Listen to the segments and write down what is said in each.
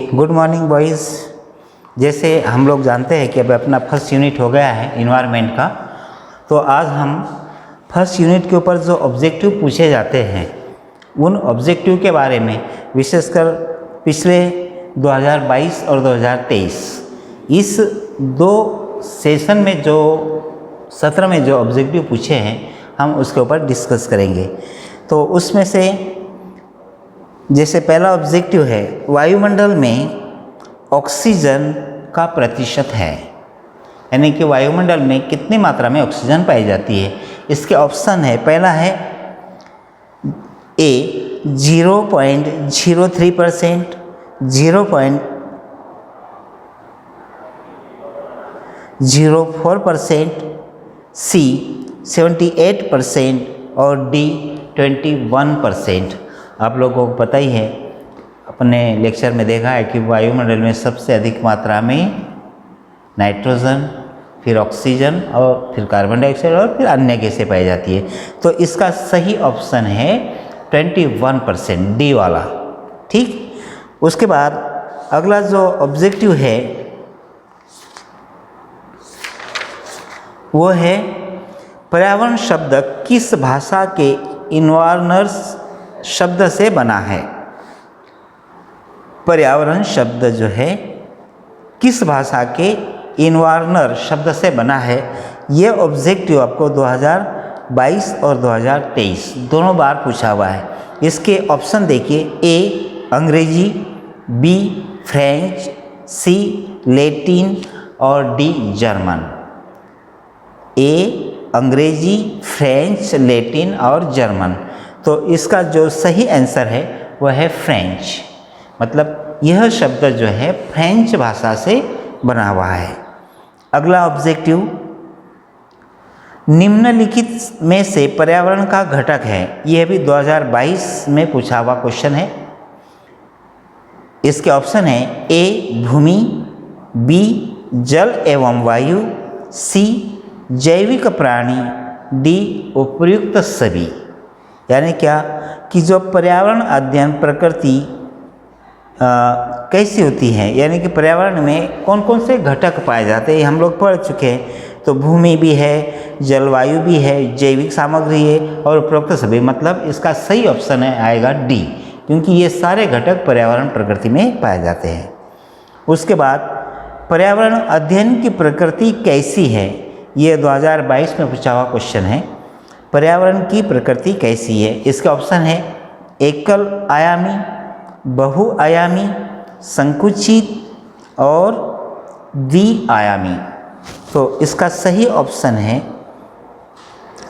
Good morning boys. जैसे हम लोग जानते हैं कि अब अपना फर्स्ट यूनिट हो गया है इन्वायरमेंट का, तो आज हम फर्स्ट यूनिट के ऊपर जो ऑब्जेक्टिव पूछे जाते हैं उन ऑब्जेक्टिव के बारे में, विशेषकर पिछले 2022 और 2023 इस दो सेशन में जो सत्र में जो ऑब्जेक्टिव पूछे हैं हम उसके ऊपर डिस्कस करेंगे। तो उसमें से जैसे पहला ऑब्जेक्टिव है, वायुमंडल में ऑक्सीजन का प्रतिशत है, यानी कि वायुमंडल में कितनी मात्रा में ऑक्सीजन पाई जाती है। इसके ऑप्शन है, पहला है ए 0.03%, 0.04%, सी 78% और डी 21%। आप लोगों को पता ही है, अपने लेक्चर में देखा है कि वायुमंडल में सबसे अधिक मात्रा में नाइट्रोजन, फिर ऑक्सीजन और फिर कार्बन डाइऑक्साइड और फिर अन्य गैसें पाई जाती है। तो इसका सही ऑप्शन है 21%, डी वाला। ठीक, उसके बाद अगला जो ऑब्जेक्टिव है वो है, पर्यावरण शब्द किस भाषा के इन्वायरनर्स शब्द से बना है। पर्यावरण शब्द जो है किस भाषा के इन्वायरनर शब्द से बना है। ये ऑब्जेक्टिव आपको 2022 और 2023 दोनों बार पूछा हुआ है। इसके ऑप्शन देखिए, ए अंग्रेजी, बी फ्रेंच, सी लैटिन और डी जर्मन। ए अंग्रेजी, फ्रेंच, लैटिन और जर्मन। तो इसका जो सही आंसर है वह है फ्रेंच, मतलब यह शब्द जो है फ्रेंच भाषा से बना हुआ है। अगला ऑब्जेक्टिव, निम्नलिखित में से पर्यावरण का घटक है। यह भी 2022 में पूछा हुआ क्वेश्चन है। इसके ऑप्शन है, ए भूमि, बी जल एवं वायु, सी जैविक प्राणी, डी उपर्युक्त सभी। यानी क्या कि जो पर्यावरण अध्ययन प्रकृति कैसी होती है, यानी कि पर्यावरण में कौन कौन से घटक पाए जाते हैं हम लोग पढ़ चुके हैं। तो भूमि भी है, जलवायु भी है, जैविक सामग्री है और उपरोक्त सभी, मतलब इसका सही ऑप्शन है आएगा डी, क्योंकि ये सारे घटक पर्यावरण प्रकृति में पाए जाते हैं। उसके बाद पर्यावरण अध्ययन की प्रकृति कैसी है, ये 2022 में पूछा हुआ क्वेश्चन है। पर्यावरण की प्रकृति कैसी है। इसके ऑप्शन है, एकल आयामी, बहुआयामी, संकुचित और द्विआयामी। तो इसका सही ऑप्शन है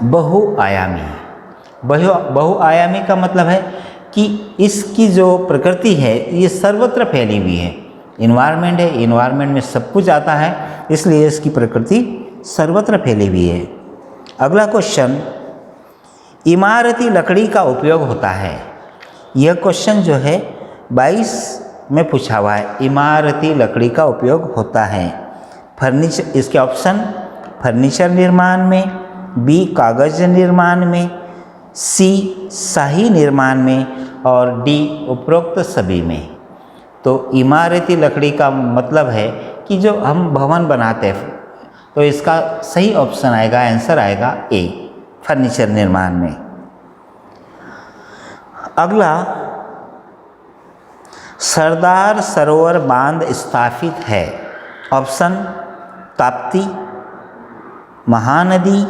बहुआयामी। बहुआयामी का मतलब है कि इसकी जो प्रकृति है ये सर्वत्र फैली हुई है। इन्वायरमेंट है, इन्वायरमेंट में सब कुछ आता है, इसलिए इसकी प्रकृति सर्वत्र फैली हुई है। अगला क्वेश्चन, इमारती लकड़ी का उपयोग होता है। यह क्वेश्चन जो है 22 में पूछा हुआ है, इमारती लकड़ी का उपयोग होता है। फर्नीचर, इसके ऑप्शन, फर्नीचर निर्माण में, बी कागज निर्माण में, सी शाही निर्माण में और डी उपरोक्त सभी में। तो इमारती लकड़ी का मतलब है कि जो हम भवन बनाते हैं, तो इसका सही ऑप्शन आएगा, आंसर आएगा ए फर्नीचर निर्माण में। अगला, सरदार सरोवर बांध स्थापित है। ऑप्शन, ताप्ती, महानदी,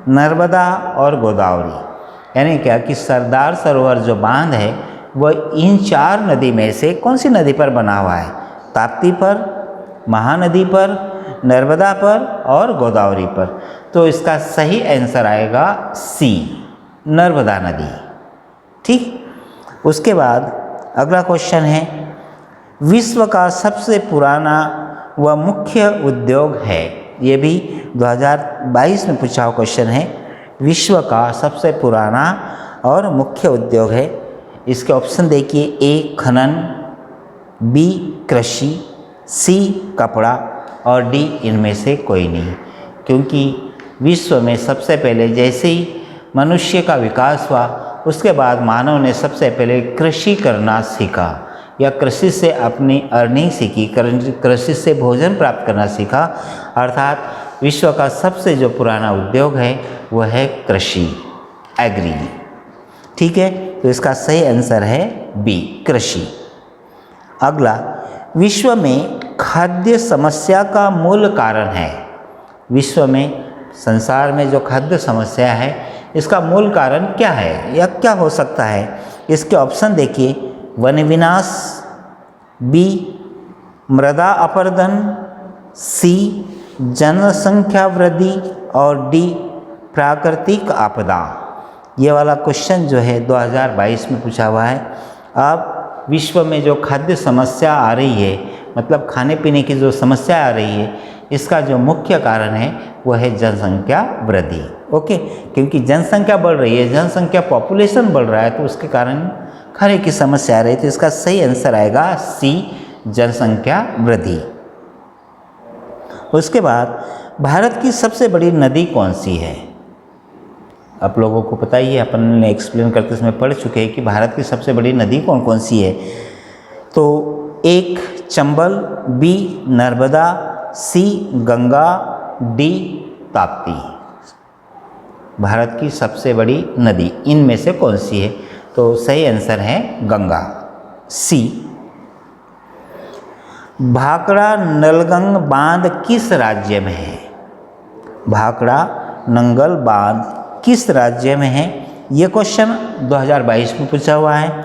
नर्मदा और गोदावरी। यानी क्या कि सरदार सरोवर जो बांध है वह इन चार नदी में से कौन सी नदी पर बना हुआ है। ताप्ती पर, महानदी पर, नर्मदा पर और गोदावरी पर। तो इसका सही आंसर आएगा सी नर्मदा नदी। ठीक, उसके बाद अगला क्वेश्चन है, विश्व का सबसे पुराना व मुख्य उद्योग है। ये भी 2022 में पूछा हुआ क्वेश्चन है, विश्व का सबसे पुराना और मुख्य उद्योग है। इसके ऑप्शन देखिए, ए खनन, बी कृषि, सी कपड़ा और डी इनमें से कोई नहीं। क्योंकि विश्व में सबसे पहले जैसे ही मनुष्य का विकास हुआ उसके बाद मानव ने सबसे पहले कृषि करना सीखा। या कृषि से अपनी अर्निंग सीखी, कृषि से भोजन प्राप्त करना सीखा। अर्थात विश्व का सबसे जो पुराना उद्योग है वह है कृषि, एग्री। ठीक है, तो इसका सही आंसर है बी, कृषि। अगला, विश्व में खाद्य समस्या का मूल कारण है। विश्व में, संसार में जो खाद्य समस्या है इसका मूल कारण क्या है या क्या हो सकता है? इसके ऑप्शन देखिए, वन विनाश, बी मृदा अपरदन, सी जनसंख्या वृद्धि और डी प्राकृतिक आपदा। ये वाला क्वेश्चन जो है 2022 में पूछा हुआ है। अब विश्व में जो खाद्य समस्या आ रही है, मतलब खाने पीने की जो समस्या आ रही है, इसका जो मुख्य कारण है वह है जनसंख्या वृद्धि। ओके, क्योंकि जनसंख्या बढ़ रही है, जनसंख्या पॉपुलेशन बढ़ रहा है, तो उसके कारण खाने की समस्या आ रही है। तो इसका सही आंसर आएगा सी, जनसंख्या वृद्धि। उसके बाद भारत की सबसे बड़ी नदी कौन सी है? आप लोगों को पता ही है, अपन ने एक्सप्लेन करते समय पढ़ चुके हैं कि भारत की सबसे बड़ी नदी कौन कौन सी है। तो एक चंबल, बी नर्मदा, सी गंगा, डी ताप्ती। भारत की सबसे बड़ी नदी इनमें से कौन सी है? तो सही आंसर है गंगा, सी। भाखड़ा नलगंग बांध किस राज्य में है? भाखड़ा नंगल बांध किस राज्य में है? ये क्वेश्चन 2022 में पूछा हुआ है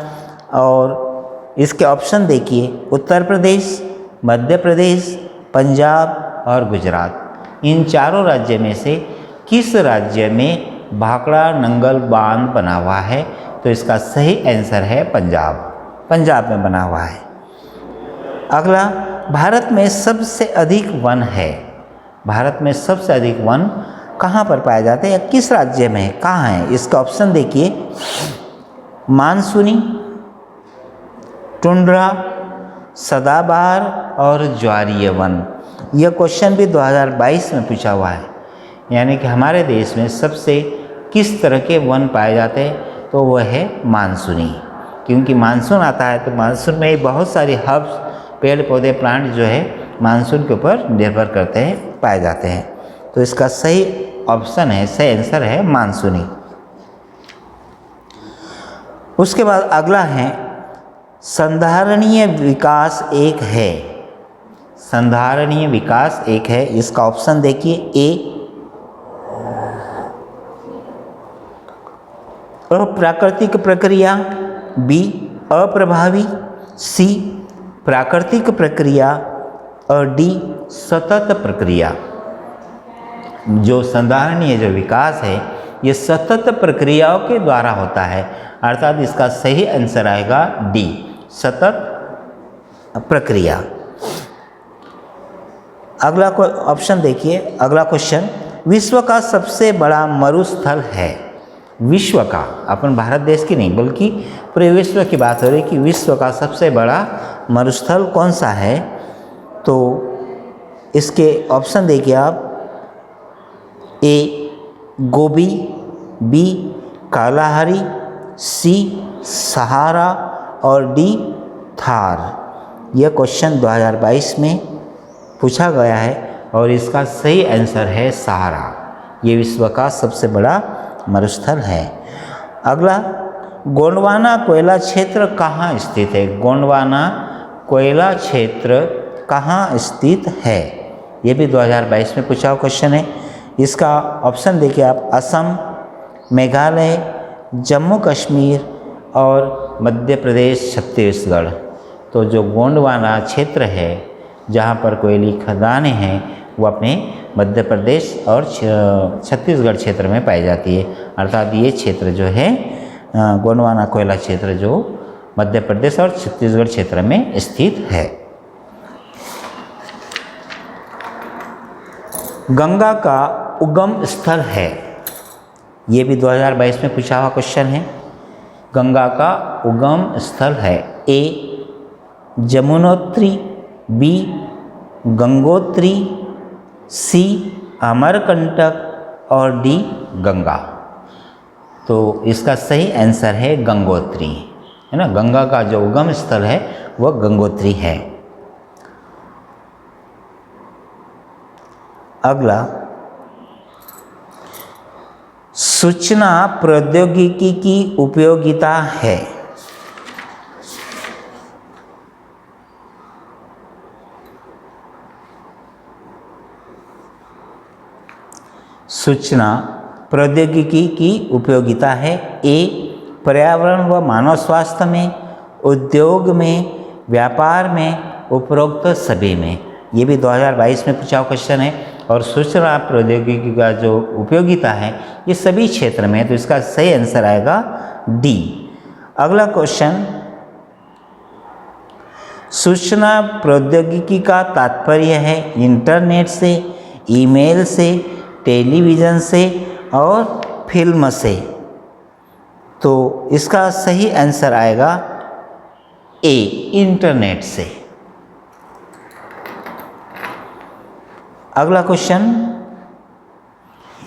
और इसके ऑप्शन देखिए, उत्तर प्रदेश, मध्य प्रदेश, पंजाब और गुजरात। इन चारों राज्य में से किस राज्य में भाखड़ा नंगल बांध बना हुआ है? तो इसका सही आंसर है पंजाब, पंजाब में बना हुआ है। अगला, भारत में सबसे अधिक वन है। भारत में सबसे अधिक वन कहाँ पर पाए जाते हैं या किस राज्य में है, कहाँ है? इसका ऑप्शन देखिए, मानसूनी, टुंड्रा, सदाबहार और ज्वारीय वन। यह क्वेश्चन भी 2022 में पूछा हुआ है। यानी कि हमारे देश में सबसे किस तरह के वन पाए जाते हैं? तो वह है मानसूनी, क्योंकि मानसून आता है तो मानसून में बहुत सारी हर्ब्स, पेड़ पौधे, प्लांट जो है मानसून के ऊपर निर्भर करते हैं, पाए जाते हैं। तो इसका सही ऑप्शन है, सही आंसर है मानसूनी। उसके बाद अगला है, संधारणीय विकास एक है। संधारणीय विकास एक है, इसका ऑप्शन देखिए, ए अप्राकृतिक प्रक्रिया, बी अप्रभावी, सी प्राकृतिक प्रक्रिया और डी सतत प्रक्रिया। जो संधारणीय जो विकास है ये सतत प्रक्रियाओं के द्वारा होता है, अर्थात इसका सही आंसर आएगा डी, सतत प्रक्रिया। अगला ऑप्शन देखिए, अगला क्वेश्चन, विश्व का सबसे बड़ा मरुस्थल है। विश्व का, अपन भारत देश की नहीं बल्कि पूरे विश्व की बात हो रही कि विश्व का सबसे बड़ा मरुस्थल कौन सा है? तो इसके ऑप्शन देखिए आप, ए गोबी, बी कालाहारी, सी सहारा और डी थार। यह क्वेश्चन 2022 में पूछा गया है और इसका सही आंसर है सहारा। ये विश्व का सबसे बड़ा मरुस्थल है। अगला, गोंडवाना कोयला क्षेत्र कहाँ स्थित है? गोंडवाना कोयला क्षेत्र कहाँ स्थित है? ये भी 2022 में पूछा हुआ क्वेश्चन है। इसका ऑप्शन देखिए आप, असम, मेघालय, जम्मू कश्मीर और मध्य प्रदेश, छत्तीसगढ़। तो जो गोंडवाना क्षेत्र है जहाँ पर कोयली खदानें हैं वो अपने मध्य प्रदेश और छत्तीसगढ़ क्षेत्र में पाई जाती है। अर्थात ये क्षेत्र जो है गोंडवाना कोयला क्षेत्र जो मध्य प्रदेश और छत्तीसगढ़ क्षेत्र में स्थित है। गंगा का उगम स्थल है। ये भी 2022 में पूछा हुआ क्वेश्चन है। गंगा का उगम स्थल है, ए जमुनोत्री, बी गंगोत्री, सी अमरकंटक और डी गंगा। तो इसका सही आंसर है गंगोत्री। है ना। गंगा का जो उगम स्थल है वह गंगोत्री है। अगला, सूचना प्रौद्योगिकी की उपयोगिता है। सूचना प्रौद्योगिकी की उपयोगिता है। ए, पर्यावरण व मानव स्वास्थ्य में, उद्योग में, व्यापार में, उपरोक्त सभी में। ये भी 2022 में पूछा हुआ क्वेश्चन है। और सूचना प्रौद्योगिकी का जो उपयोगिता है ये सभी क्षेत्र में है, तो इसका सही आंसर आएगा डी। अगला क्वेश्चन, सूचना प्रौद्योगिकी का तात्पर्य है इंटरनेट से, ईमेल से, टेलीविज़न से और फिल्म से। तो इसका सही आंसर आएगा ए, इंटरनेट से। अगला क्वेश्चन,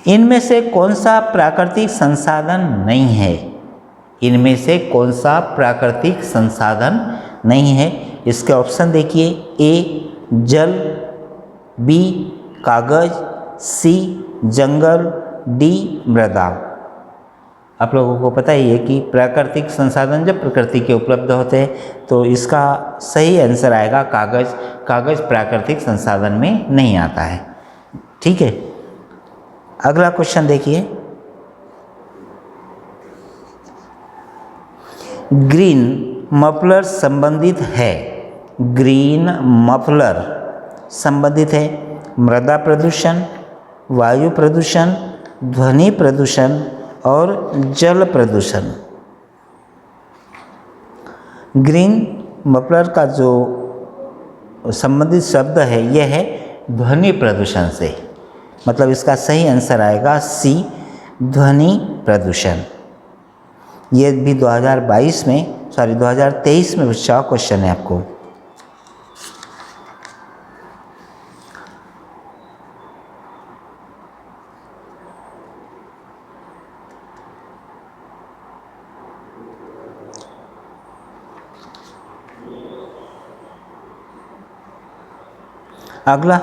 इनमें से कौन सा प्राकृतिक संसाधन नहीं है? इनमें से कौन सा प्राकृतिक संसाधन नहीं है? इसके ऑप्शन देखिए। ए, जल, बी, कागज, सी, जंगल, डी, मृदा। आप लोगों को पता ही है कि प्राकृतिक संसाधन जब प्रकृति के उपलब्ध होते हैं तो इसका सही आंसर आएगा कागज। कागज प्राकृतिक संसाधन में नहीं आता है। ठीक है। अगला क्वेश्चन देखिए, ग्रीन मफलर संबंधित है। ग्रीन मफलर संबंधित है मृदा प्रदूषण, वायु प्रदूषण, ध्वनि प्रदूषण और जल प्रदूषण। ग्रीन मफलर का जो संबंधित शब्द है यह है ध्वनि प्रदूषण से। मतलब इसका सही आंसर आएगा सी, ध्वनि प्रदूषण। ये भी 2023 में पूछा क्वेश्चन है आपको। अगला,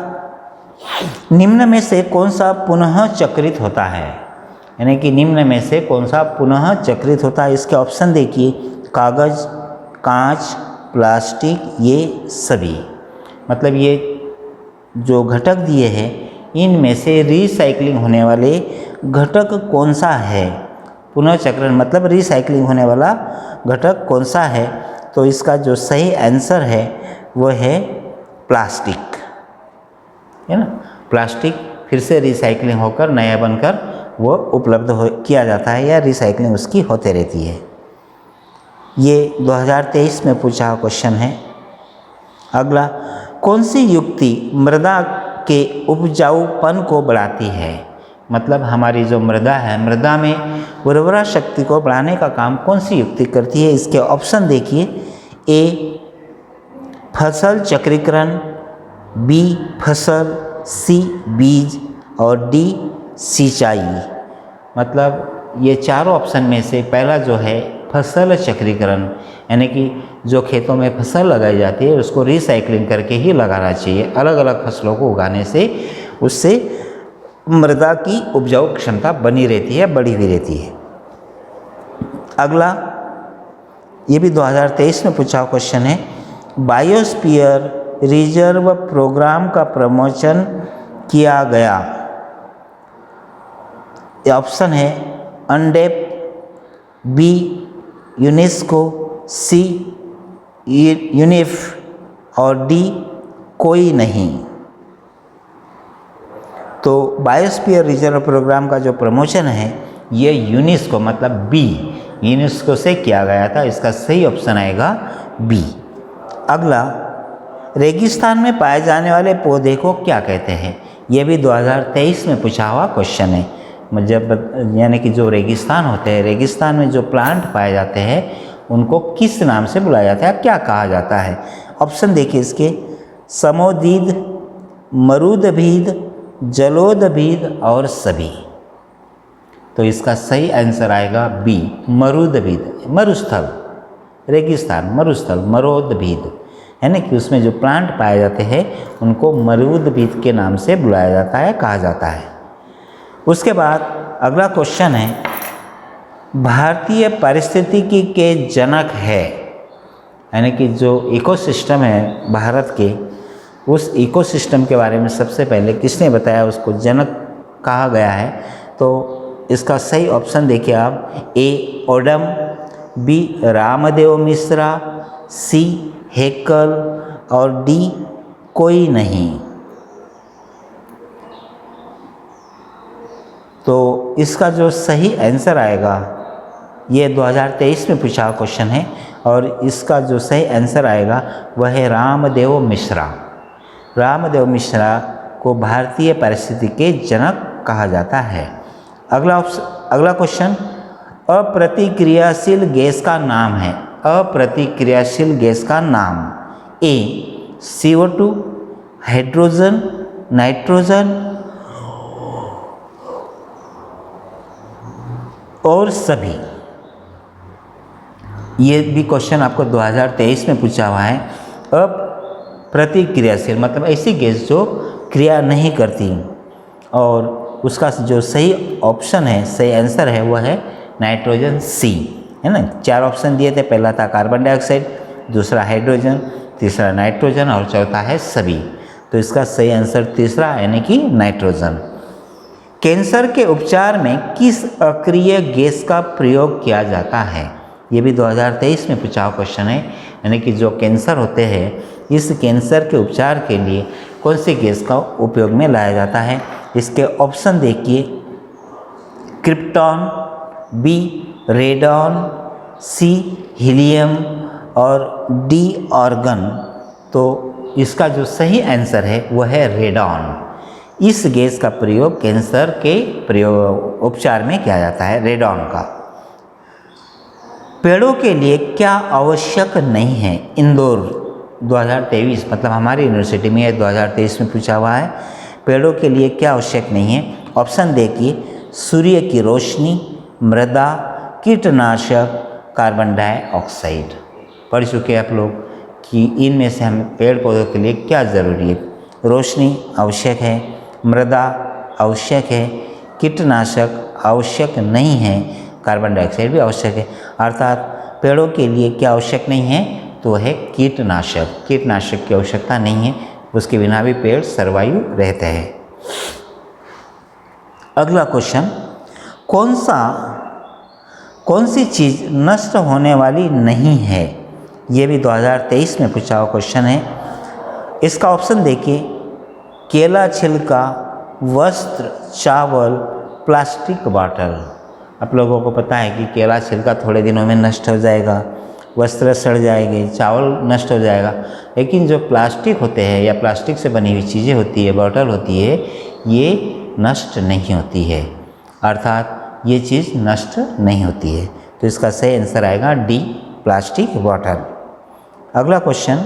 निम्न में से कौन सा पुनः चक्रित होता है? यानी कि निम्न में से कौन सा पुनः चक्रित होता है? इसके ऑप्शन देखिए। कागज, कांच, प्लास्टिक, ये सभी। मतलब ये जो घटक दिए हैं इनमें से रिसाइकलिंग होने वाले घटक कौन सा है? पुनः चक्रण मतलब रिसाइकलिंग होने वाला घटक कौन सा है? तो इसका जो सही आंसर है वह है प्लास्टिक, है ना। प्लास्टिक फिर से रिसाइकलिंग होकर नया बनकर वो उपलब्ध किया जाता है या रिसाइकलिंग उसकी होते रहती है। ये 2023 में पूछा हुआ क्वेश्चन है। अगला, कौन सी युक्ति मृदा के उपजाऊपन को बढ़ाती है? मतलब हमारी जो मृदा है, मृदा में उर्वरा शक्ति को बढ़ाने का काम कौन सी युक्ति करती है? इसके ऑप्शन देखिए। ए, फसल चक्रीकरण, बी, फसल, सी, बीज और डी, सिंचाई। मतलब ये चारों ऑप्शन में से पहला जो है फसल चक्रीकरण, यानी कि जो खेतों में फसल लगाई जाती है उसको रिसाइकलिंग करके ही लगाना चाहिए। अलग अलग फसलों को उगाने से उससे मृदा की उपजाऊ क्षमता बनी रहती है, बढ़ी हुई रहती है। अगला, ये भी 2023 में पूछा हुआ क्वेश्चन है। बायोस्फीयर रिजर्व प्रोग्राम का प्रमोशन किया गया। ऑप्शन है अनडेप, बी, यूनेस्को, सी, यूनिफ और डी, कोई नहीं। तो बायोस्फीयर रिजर्व प्रोग्राम का जो प्रमोशन है ये यूनेस्को मतलब बी, यूनेस्को से किया गया था। इसका सही ऑप्शन आएगा बी। अगला, रेगिस्तान में पाए जाने वाले पौधे को क्या कहते हैं? यह भी 2023 में पूछा हुआ क्वेश्चन है। जब यानी कि जो रेगिस्तान होते हैं, रेगिस्तान में जो प्लांट पाए जाते हैं उनको किस नाम से बुलाया जाता है, क्या कहा जाता है? ऑप्शन देखिए इसके। समोदीद, मरुदभीद, जलोदभीद और सभी। तो इसका सही आंसर आएगा बी, मरुदभीद। मरुस्थल, रेगिस्तान, मरुस्थल, मरोदभिद, यानी कि उसमें जो प्लांट पाए जाते हैं उनको मरुदभिद के नाम से बुलाया जाता है, कहा जाता है। उसके बाद अगला क्वेश्चन है, भारतीय पारिस्थितिकी के जनक है, यानी कि जो इकोसिस्टम है भारत के, उस इकोसिस्टम के बारे में सबसे पहले किसने बताया, उसको जनक कहा गया है। तो इसका सही ऑप्शन देखिए आप, ए ओडम, बी रामदेव मिश्रा, सी हेकल और डी कोई नहीं। तो इसका जो सही आंसर आएगा, ये 2023 में पूछा हुआ क्वेश्चन है और इसका जो सही आंसर आएगा वह है रामदेव मिश्रा। रामदेव मिश्रा को भारतीय पारिस्थितिकी के जनक कहा जाता है। अगला क्वेश्चन, अप्रतिक्रियाशील गैस का नाम है। अप्रतिक्रियाशील गैस का नाम, ए CO2, हाइड्रोजन, नाइट्रोजन और सभी। ये भी क्वेश्चन आपको 2023 में पूछा हुआ है। अप्रतिक्रियाशील मतलब ऐसी गैस जो क्रिया नहीं करती, और उसका जो सही ऑप्शन है, सही आंसर है वह है नाइट्रोजन, सी, है ना। 4 ऑप्शन दिए थे, पहला था कार्बन डाइऑक्साइड, दूसरा हाइड्रोजन, तीसरा नाइट्रोजन और चौथा है सभी। तो इसका सही आंसर तीसरा यानी कि नाइट्रोजन। कैंसर के उपचार में किस अक्रिय गैस का प्रयोग किया जाता है, ये भी 2023 में पूछा हुआ क्वेश्चन है। यानी कि जो कैंसर होते हैं, इस कैंसर के उपचार के लिए कौन सी गैस का उपयोग में लाया जाता है। इसके ऑप्शन देखिए, क्रिप्टॉन, बी रेडॉन, सी हीलियम और डी आर्गन। तो इसका जो सही आंसर है वह है रेडॉन। इस गैस का प्रयोग कैंसर के उपचार में किया जाता है, रेडॉन का। पेड़ों के लिए क्या आवश्यक नहीं है, इंदौर 2023 मतलब हमारी यूनिवर्सिटी में यह 2023 में पूछा हुआ है। पेड़ों के लिए क्या आवश्यक नहीं है, ऑप्शन देखिए, सूर्य की रोशनी, मृदा, कीटनाशक, कार्बन डाइऑक्साइड। पढ़ चुके आप लोग कि इनमें से हम पेड़ पौधों के लिए क्या ज़रूरी है। रोशनी आवश्यक है, मृदा आवश्यक है, कीटनाशक आवश्यक नहीं है, कार्बन डाइऑक्साइड भी आवश्यक है। अर्थात पेड़ों के लिए क्या आवश्यक नहीं है, तो है कीटनाशक। कीटनाशक की आवश्यकता नहीं है, उसके बिना भी पेड़ सर्वायु रहते हैं। अगला क्वेश्चन, कौन सी चीज़ नष्ट होने वाली नहीं है, ये भी 2023 में पूछा हुआ क्वेश्चन है। इसका ऑप्शन देखिए, केला छिलका, वस्त्र, चावल, प्लास्टिक बॉटल। आप लोगों को पता है कि केला छिलका थोड़े दिनों में नष्ट हो जाएगा, वस्त्र सड़ जाएंगे, चावल नष्ट हो जाएगा, लेकिन जो प्लास्टिक होते हैं या प्लास्टिक से बनी हुई चीज़ें होती है, बॉटल होती है, ये नष्ट नहीं होती है। अर्थात ये चीज़ नष्ट नहीं होती है। तो इसका सही आंसर आएगा डी, प्लास्टिक बॉटल। अगला क्वेश्चन,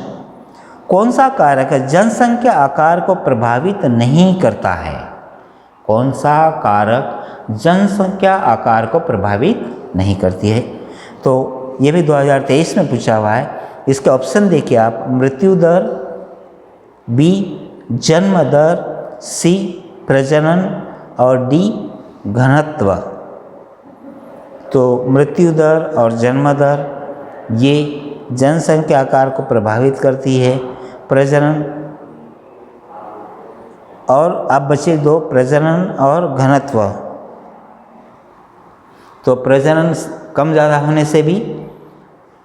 कौन सा कारक जनसंख्या आकार को प्रभावित नहीं करता है। कौन सा कारक जनसंख्या आकार को प्रभावित नहीं करती है। तो ये भी 2023 में पूछा हुआ है। इसके ऑप्शन देखिए आप, मृत्यु दर, बी जन्म दर, सी प्रजनन और डी घनत्व। तो मृत्यु दर और जन्म दर ये जनसंख्या आकार को प्रभावित करती है। प्रजनन और अब बचे दो, प्रजनन और घनत्व। तो प्रजनन कम ज़्यादा होने से भी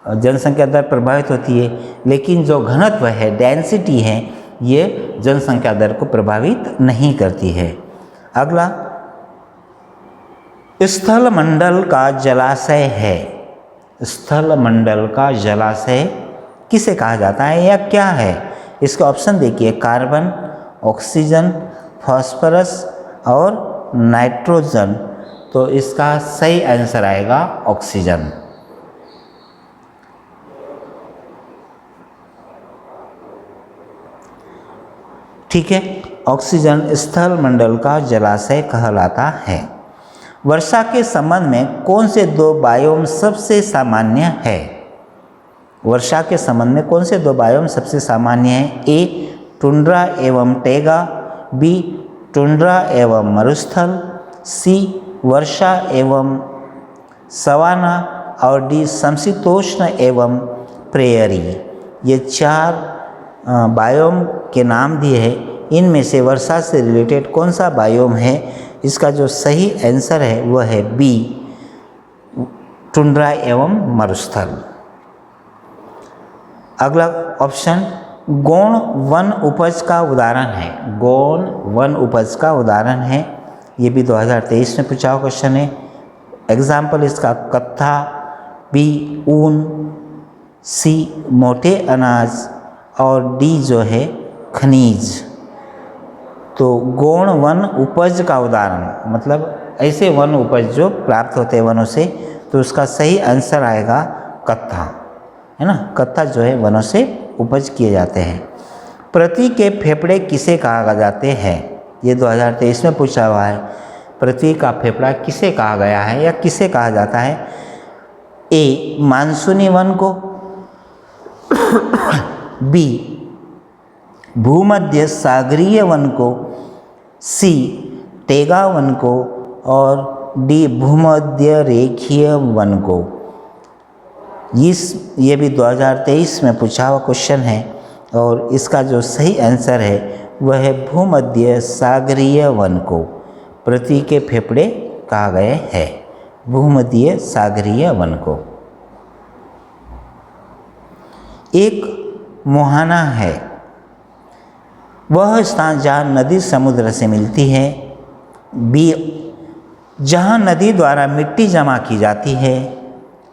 जनसंख्या दर प्रभावित होती है, लेकिन जो घनत्व है, डेंसिटी है, ये जनसंख्या दर को प्रभावित नहीं करती है। अगला, स्थल मंडल का जलाशय है। स्थल मंडल का जलाशय किसे कहा जाता है या क्या है। इसके ऑप्शन देखिए, कार्बन, ऑक्सीजन, फास्फोरस और नाइट्रोजन। तो इसका सही आंसर आएगा ऑक्सीजन। ठीक है, ऑक्सीजन स्थल मंडल का जलाशय कहलाता है। वर्षा के संबंध में कौन से दो बायोम सबसे सामान्य है। वर्षा के संबंध में कौन से दो बायोम सबसे सामान्य हैं? ए टुंड्रा एवं टैगा, बी टुंड्रा एवं मरुस्थल, सी वर्षा एवं सवाना और डी समशीतोष्ण एवं प्रेयरी। ये 4 बायोम के नाम दिए हैं। इनमें से वर्षा से रिलेटेड कौन सा बायोम है? इसका जो सही आंसर है वह है बी टुंड्रा एवं मरुस्थल। अगला ऑप्शन गौण वन उपज का उदाहरण है। गौण वन उपज का उदाहरण है, ये भी 2023 में पूछा हुआ क्वेश्चन है। एग्जाम्पल इसका कत्था, बी ऊन, सी मोटे अनाज और डी जो है खनिज। तो गौण वन उपज का उदाहरण मतलब ऐसे वन उपज जो प्राप्त होते हैं वनों से, तो उसका सही आंसर आएगा कत्था, है ना। कत्था जो है वनों से उपज किए जाते हैं। पृथ्वी के फेफड़े किसे कहा जाते हैं? ये 2023 में पूछा हुआ है। पृथ्वी का फेफड़ा किसे कहा गया है या किसे कहा जाता है? ए मानसूनी वन को, बी भूमध्य सागरीय वन को, सी टैगा वन को और डी भूमध्य रेखीय वन को। ये भी 2023 में पूछा हुआ क्वेश्चन है और इसका जो सही आंसर है वह है भूमध्य सागरीय वन को पृथ्वी के फेफड़े कहा गए हैं। भूमध्य सागरीय वन को। एक मुहाना है वह स्थान जहाँ नदी समुद्र से मिलती है, बी जहाँ नदी द्वारा मिट्टी जमा की जाती है,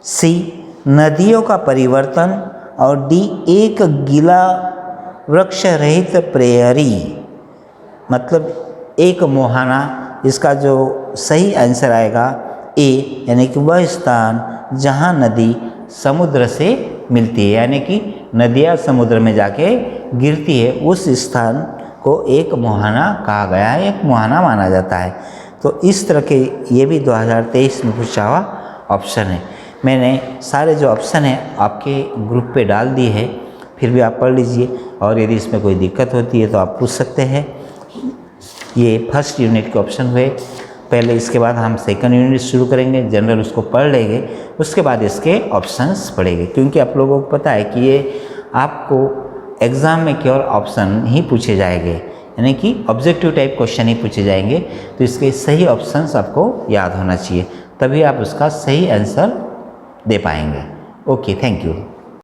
सी नदियों का परिवर्तन और डी एक गीला वृक्ष रहित प्रेयरी। मतलब एक मुहाना, इसका जो सही आंसर आएगा ए, यानी कि वह स्थान जहाँ नदी समुद्र से मिलती है, यानी कि नदियाँ समुद्र में जाके गिरती है, उस स्थान को एक मुहाना कहा गया है, एक मुहाना माना जाता है। तो इस तरह के ये भी 2023 में पूछा हुआ ऑप्शन है। मैंने सारे जो ऑप्शन हैं आपके ग्रुप पे डाल दिए हैं, फिर भी आप पढ़ लीजिए और यदि इसमें कोई दिक्कत होती है तो आप पूछ सकते हैं। ये फर्स्ट यूनिट के ऑप्शन हुए। पहले इसके बाद हम सेकंड यूनिट शुरू करेंगे, जनरल उसको पढ़ लेंगे, उसके बाद इसके ऑप्शंस पढ़ेंगे, क्योंकि आप लोगों को पता है कि ये आपको एग्ज़ाम में केवल ऑप्शन ही पूछे जाएंगे, यानी कि ऑब्जेक्टिव टाइप क्वेश्चन ही पूछे जाएंगे। तो इसके सही ऑप्शंस आपको याद होना चाहिए, तभी आप उसका सही आंसर दे पाएंगे। Okay, thank you.